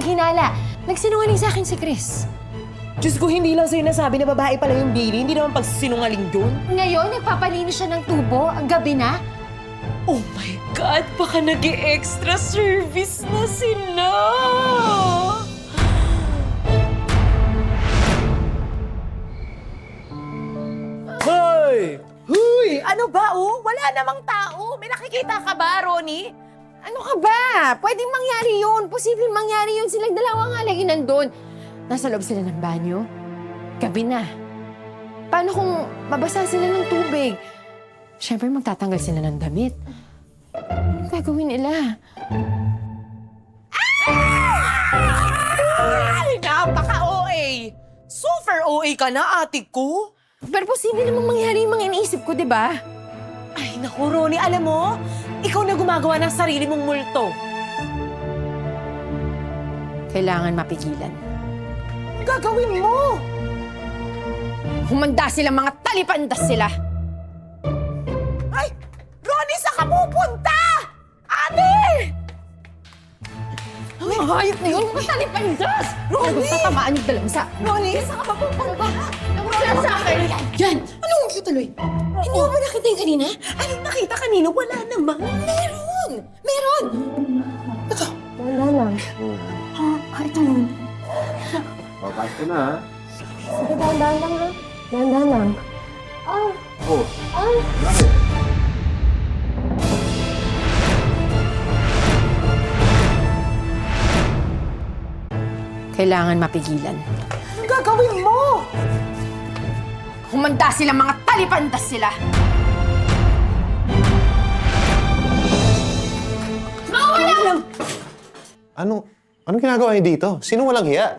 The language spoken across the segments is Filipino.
hinala. Nagsinungaling sa akin si Chris. Diyos ko, hindi lang sa'yo nasabi na babae pala yung Billy. Hindi naman pagsinungaling yun. Ngayon, nagpapalinis siya ng tubo. Ang gabi na. Oh my God! Baka nag-extra service na sila! Hoy! Huy! Ano ba, oh? Wala namang tao. May nakikita ka ba, Ronnie? Ano ka ba? Pwedeng mangyari yun. Posibleng mangyari yun. Silang dalawa nga lagi nandun. Nasa loob sila ng banyo. Gabi na. Paano kung mabasa sila ng tubig? Siyempre, magtatanggal sila ng damit. Anong gagawin nila? Ay! Napaka-OA! Super OA ka na, ate ko. Pero posible namang mangyari yung mga iniisip ko, di ba? Ay, naku, Ronnie, alam mo, ikaw na gumagawa ng sarili mong multo. Kailangan mapigilan. Ang gagawin mo? Humanda sila, mga talipandas sila! Ay! Ronnie, saan ka pupunta? Ate! Ang hayop na yun, mga talipandas! Ronnie! Tatamaan yung dalamsa. Ronnie, saan ka pupunta? Wala sa akin! Yan! Anong gusto tuloy? Hindi mo ba nakita yung kanina? Anong nakita kanina? Wala naman. Meron! Meron! Ito. Wala lang. Ito yun. Papas ko na, ha? Sige, dahan-dahan lang ha. Dahan-dahan lang. Oh, bakit? Kailangan mapigilan. Anong gagawin mo? Humanda sila, mga talipandas sila! Anong ginagawa niyo dito? Sino walang hiya?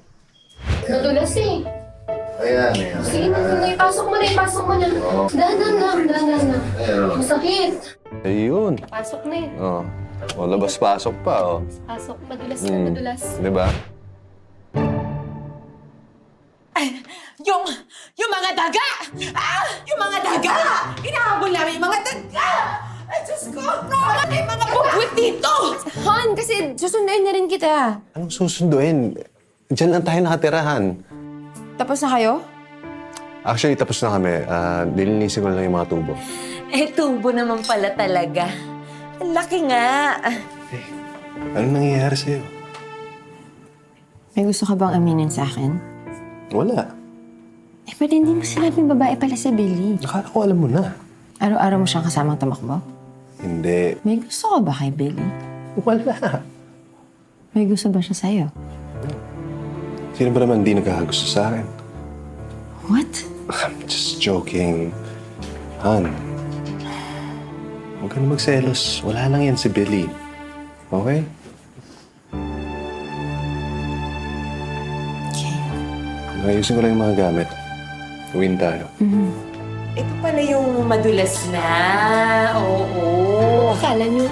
Nadulas eh. Ayan, ayan. Sige na, ipasok mo na, ipasok mo na. Dahan-dahan lang, dahan-dahan lang. Masakit. Ayun. Pasok na eh. Oh. O, labas-pasok pa, oh. Pasok, madulas na, madulas. Di ba? Yung mga daga! Ah! Yung mga daga! Inahabol namin yung mga daga! Ay, Diyos ko! Wala tayong mga bugwit dito! Han, kasi susunduin na rin kita. Anong susunduin? Diyan lang tayo nakatirahan. Tapos na kayo? Actually, tapos na kami. Nilinisin ko lang yung mga tubo. Eh, tubo naman pala talaga. Ang laki nga. Anong nangyayari sa'yo? May gusto ka bang aminin sa akin? Wala. Eh, ba't hindi mo sinabing babae pala si Billy? Akala ko alam mo na. Araw-araw mo siyang kasamang tumakbo? Hindi. May gusto ka ba kay Billy? Wala. May gusto ba siya sa'yo? Sino ba naman di nagkakagusto sa akin? What? I'm just joking. Han, huwag ka na magselos. Wala lang yan si Billy. Okay? Okay. Ayusin ko lang yung mga gamit. Uwin tayo. Ito pala yung madulas na. Oo. Akala niyo,